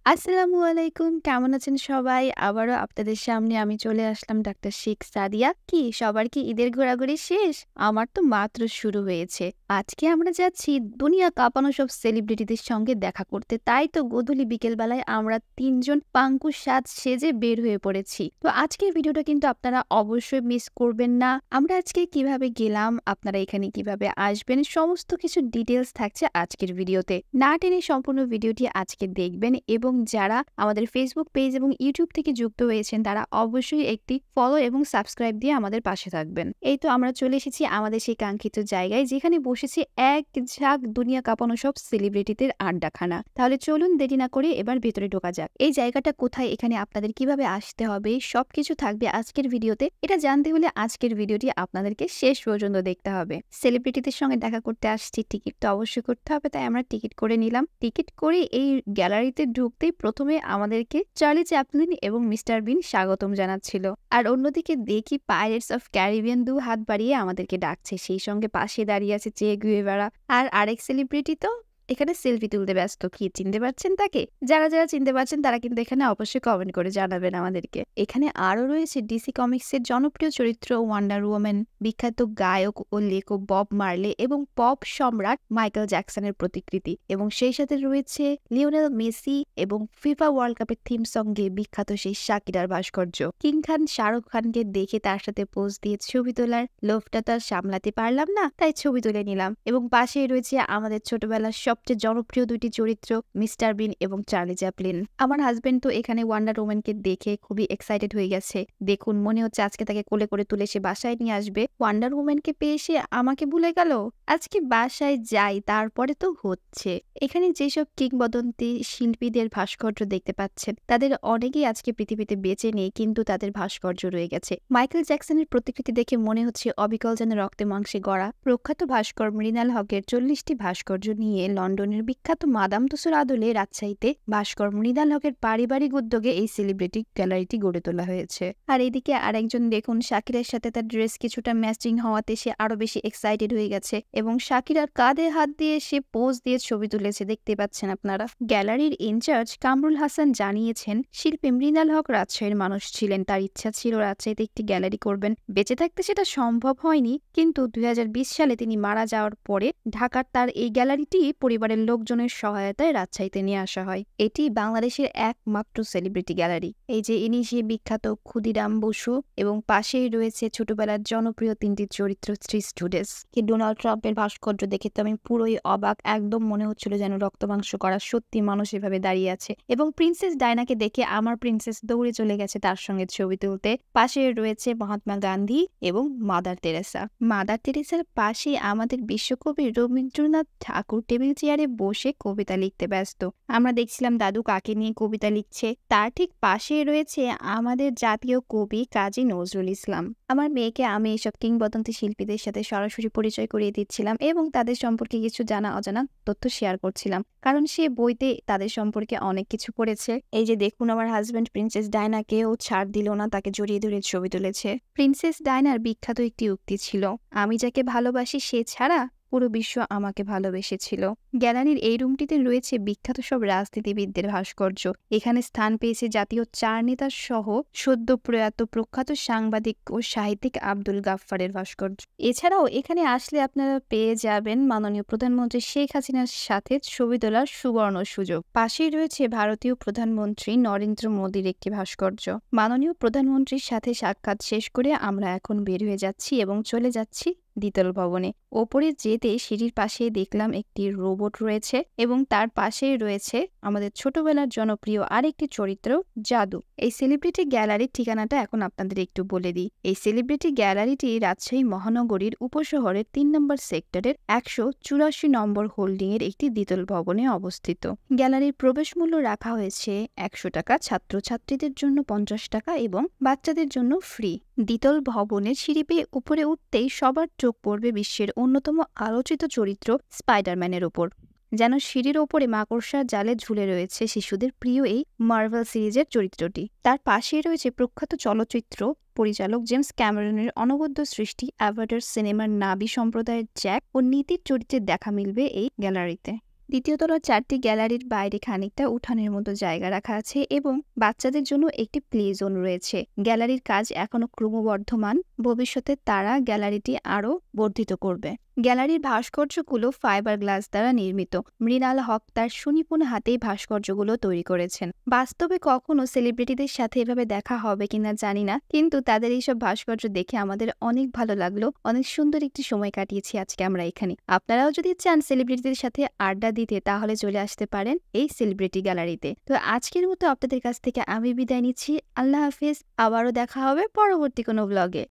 আসসালামু আলাইকুম। কেমন আছেন সবাই? আবারও আপনাদের সামনে আমি চলে আসলাম ডাক্তার শেখ সাদিয়া। কি সবার কি ঈদের ঘোরাঘুরি শেষ? আমার তো মাত্র শুরু হয়েছে। আজকে আমরা যাচ্ছি দুনিয়া কাঁপানো সব সেলিব্রিটিদের সঙ্গে দেখা করতে। তাই তো গোধূলি বিকেলবেলায় আমরা ৩ জন পাঙ্কু সাজ সেজে বের হয়ে পড়েছি। তো আজকের ভিডিওটা কিন্তু আপনারা অবশ্যই মিস করবেন না। আমরা আজকে কিভাবে গেলাম, আপনারা এখানে কিভাবে আসবেন, সমস্ত কিছু ডিটেইলস থাকছে আজকের ভিডিওতে। না টেনে সম্পূর্ণ ভিডিওটি আজকে দেখবেন এবং যারা আমাদের ফেসবুক পেজ এবং ইউটিউব থেকে যুক্ত হয়েছেন তারা অবশ্যই একটি ফলো এবং সাবস্ক্রাইব দিয়ে আমাদের পাশে থাকবেন। এই তো আমরা চলে এসেছি আমাদের সেই কাঙ্ক্ষিত জায়গায় যেখানে বসেছি এক ঝাঁক দুনিয়া কাঁপানো সব সেলিব্রিটিদের আড্ডাখানা। তাহলে চলুন দেরি না করে এবার ভেতরে ঢোকা যাক। এই জায়গাটা কোথায়, এখানে আপনাদের কিভাবে আসতে হবে, সবকিছু থাকবে আজকের ভিডিওতে। এটা জানতে হলে আজকের ভিডিওটি আপনাদেরকে শেষ পর্যন্ত দেখতে হবে। সেলিব্রিটিদের সঙ্গে দেখা করতে আসছি, টিকিট তো অবশ্যই করতে হবে, তাই আমরা টিকিট করে নিলাম। টিকিট করে এই গ্যালারিতে ঢুকতেই প্রথমে আমাদেরকে চার্লি চ্যাপলিন এবং মিস্টার বিন স্বাগতম জানাচ্ছিল। আর অন্যদিকে দেখি পাইরেটস অফ ক্যারিবিয়ান ২ হাত বাড়িয়ে আমাদেরকে ডাকছে। সেই সঙ্গে পাশে দাঁড়িয়ে আছে চে গুয়েভারা। আর আরেক সেলিব্রিটি তো এখানে সেলফি তুলতে ব্যস্ত। কি চিনতে পারছেন তাকে? যারা চিনতে পারছেন তারা কিন্তু এখানে অবশ্যই কমেন্ট করে জানাবেন আমাদেরকে। এখানে আরো রয়েছে ডিসি কমিক্সের জনপ্রিয় চরিত্র ওয়ান্ডার ওম্যান, বিখ্যাত গায়ক ও লেখক বব মার্লে এবং পপ সম্রাট মাইকেল জ্যাকসনের প্রতিকৃতি, এবং সেই সাথে রয়েছে লিওনেল মেসি এবং ফিফা ওয়ার্ল্ড কাপের থিম সঙ্গে বিখ্যাত সেই শাকিরার ভাস্কর্য। কিং খান শাহরুখ খানকে দেখে তার সাথে পোজ দিয়ে ছবি তোলার লোভটা তো আর সামলাতে পারলাম না, তাই ছবি তুলে নিলাম। এবং পাশেই রয়েছে আমাদের ছোটবেলার সবচেয়ে জনপ্রিয় দুটি চরিত্র মিস্টার বিন এবং চার্লি চ্যাপলিন। আমার হাজবেন্ড তো এখানে ওয়ান্ডার ওম্যানকে দেখে খুবই এক্সাইটেড হয়ে গেছে। দেখুন, মনে হচ্ছে আজকে তাকে কোলে করে তুলে সে বাসায় নিয়ে আসবে। ওয়ান্ডার ওম্যানকে পেয়ে সে আমাকে ভুলে গেল। আজকে বাসায় যাই, তারপরে তো হচ্ছে। এখানে যেসব কিংবদন্তি শিল্পীদের ভাস্কর্য দেখতে পাচ্ছেন তাদের অনেকেই আজকে পৃথিবীতে বেঁচে নেই, কিন্তু তাদের ভাস্কর্য রয়ে গেছে। মাইকেল জ্যাকসনের প্রতিকৃতি দেখে মনে হচ্ছে অবিকল যেন রক্তে মাংসে গড়া। প্রখ্যাত ভাস্কর মৃণাল হকের ৪০টি ভাস্কর্য নিয়ে লন্ডনের বিখ্যাত মাদাম তুসোর আদলে রাজশাহীতে ভাস্কর মৃণাল হকের পারিবারিক উদ্যোগে এই সেলিব্রিটি গ্যালারিটি গড়ে তোলা হয়েছে। আর এদিকে আরেকজন দেখুন, শাকিরার সাথে তার ড্রেস কিছুটা ম্যাচিং হওয়াতে সে আরো বেশি এক্সাইটেড হয়ে গেছে এবং শাকিরার কাঁধে হাত দিয়ে সে পোজ দিয়ে ছবি তুলেছে, দেখতে পাচ্ছেন আপনারা। গ্যালারির ইনচার্জ কামরুল হাসান জানিয়েছেন, শিল্পী মৃণাল হক রাজশাহীর মানুষ ছিলেন। তার ইচ্ছা ছিল রাজশাহীতে একটি গ্যালারি করবেন। বেঁচে থাকতে সেটা সম্ভব হয়নি, কিন্তু ২০২০ সালে তিনি মারা যাওয়ার পরে ঢাকার তার এই গ্যালারিটি পরিবারের লোকজনের সহায়তায় রাজশাহীতে নিয়ে আসা হয়। এটি বাংলাদেশের একমাত্র সেলিব্রিটি গ্যালারি। এই যে ইনি সেই বিখ্যাত ক্ষুদিরাম বসু, এবং পাশেই রয়েছে ছোটবেলার জনপ্রিয় ৩টি চরিত্র থ্রি স্টুডেন্টস। কি ডোনাল্ড ট্রাম্পের ভাস্কর্য দেখে তো আমি পুরোই অবাক, একদম মনে হচ্ছিল যেন রক্তমাংস করা সত্যি মানুষ এভাবে দাঁড়িয়ে আছে। এবং প্রিন্সেস ডায়নাকে দেখে আমার প্রিন্সেস দৌড়ে চলে গেছে তার সঙ্গে ছবি তুলতে। পাশে রয়েছে মহাত্মা গান্ধী এবং মাদার তেরেসা। মাদার তেরেসার পাশে আমাদের বিশ্বকবি রবীন্দ্রনাথ ঠাকুর টেবিল চেয়ারে বসে কবিতা লিখতে ব্যস্ত। আমরা দেখছিলাম দাদু কাকে নিয়ে কবিতা লিখছে। তার ঠিক পাশে রয়েছে আমাদের জাতীয় কবি কাজী নজরুল ইসলাম। আমার মেয়েকে আমি এসব কিংবদন্তি শিল্পীদের সাথে সরাসরি পরিচয় করিয়ে দিচ্ছিলাম এবং তাদের সম্পর্কে কিছু জানা অজানা তথ্য শেয়ার করছিলাম, কারণ সে বইতে তাদের সম্পর্কে অনেক কিছু পড়েছে। এই যে দেখুন, আমার হাজব্যান্ড প্রিন্সেস ডায়নাকেও ছাড় দিল না, তাকে জড়িয়ে ধরে ছবি তুলেছে। প্রিন্সেস ডায়নার বিখ্যাত একটি উক্তি ছিল, আমি যাকে ভালোবাসি সে ছাড়া পুরো বিশ্ব আমাকে ভালোবেসেছিল। গ্যালারির এই রুমটিতে রয়েছে বিখ্যাত সব রাজনীতিবিদদের ভাস্কর্য। এখানে স্থান পেয়েছে জাতীয় ৪ নেতা সহ সদ্য প্রয়াত প্রখ্যাত সাংবাদিক ও সাহিত্যিক আব্দুল গাফফারের ভাস্কর্য। এছাড়াও এখানে আসলে আপনারা পেয়ে যাবেন মাননীয় প্রধানমন্ত্রী শেখ হাসিনার সাথে ছবি তোলার সুবর্ণ সুযোগ। পাশেই রয়েছে ভারতীয় প্রধানমন্ত্রী নরেন্দ্র মোদীর একটি ভাস্কর্য। মাননীয় প্রধানমন্ত্রীর সাথে সাক্ষাৎ শেষ করে আমরা এখন বের হয়ে যাচ্ছি এবং চলে যাচ্ছি দ্বিতল ভবনে। ওপরে যেতে সিঁড়ির পাশে দেখলাম একটি রোবট রয়েছে এবং তার পাশেই রয়েছে আমাদের ছোটবেলার জনপ্রিয় আরেকটি চরিত্র জাদু। এই সেলিব্রিটি গ্যালারির ঠিকানাটা এখন আপনাদের একটু বলে দিই। এই সেলিব্রিটি গ্যালারিটি রাজশাহী মহানগরীর উপশহরের ৩ নম্বর সেক্টরের ১৮৪ নম্বর হোল্ডিং এর একটি দ্বিতল ভবনে অবস্থিত। গ্যালারির প্রবেশ মূল্য রাখা হয়েছে ১০০ টাকা, ছাত্রছাত্রীদের জন্য ৫০ টাকা এবং বাচ্চাদের জন্য ফ্রি। দ্বিতল ভবনের সিঁড়ি পেয়ে উপরে উঠতেই সবার চোখ পড়বে বিশ্বের অন্যতম আলোচিত চরিত্র স্পাইডারম্যানের ওপর। যেন সিঁড়ির ওপরে মাকড়সার জালে ঝুলে রয়েছে শিশুদের প্রিয় এই মার্ভেল সিরিজের চরিত্রটি। তার পাশেই রয়েছে প্রখ্যাত চলচ্চিত্র পরিচালক জেমস ক্যামেরনের অনবদ্য সৃষ্টি অ্যাভাটার সিনেমার নাবি সম্প্রদায়ের জ্যাক ও নীতির চরিত্রের দেখা মিলবে এই গ্যালারিতে। দ্বিতীয় তলার 4টি গ্যালারির বাইরে খানিকটা উঠানের মতো জায়গা রাখা আছে এবং বাচ্চাদের জন্য একটি প্লে জোন রয়েছে। গ্যালারির কাজ এখনো ক্রমবর্ধমান, ভবিষ্যতে তারা গ্যালারিটি আরও বর্ধিত করবে। গ্যালারির ভাস্কর্যগুলো ফাইবার গ্লাস দ্বারা নির্মিত। মৃণাল হক তার সুনিপুণ হাতেই ভাস্কর্যগুলো তৈরি করেছেন। বাস্তবে কখনো সেলিব্রিটিদের সাথে এভাবে দেখা হবে কিনা জানি না, কিন্তু তাদের এইসব ভাস্কর্য দেখে আমাদের অনেক ভালো লাগলো। অনেক সুন্দর একটি সময় কাটিয়েছি আজকে আমরা এখানে। আপনারাও যদি চান সেলিব্রিটিদের সাথে আড্ডা দিতে, তাহলে চলে আসতে পারেন এই সেলিব্রিটি গ্যালারিতে। তো আজকের মতো আপনাদের কাছ থেকে আমি বিদায় নিচ্ছি। আল্লাহ হাফিজ। আবারও দেখা হবে পরবর্তী কোনো ব্লগে।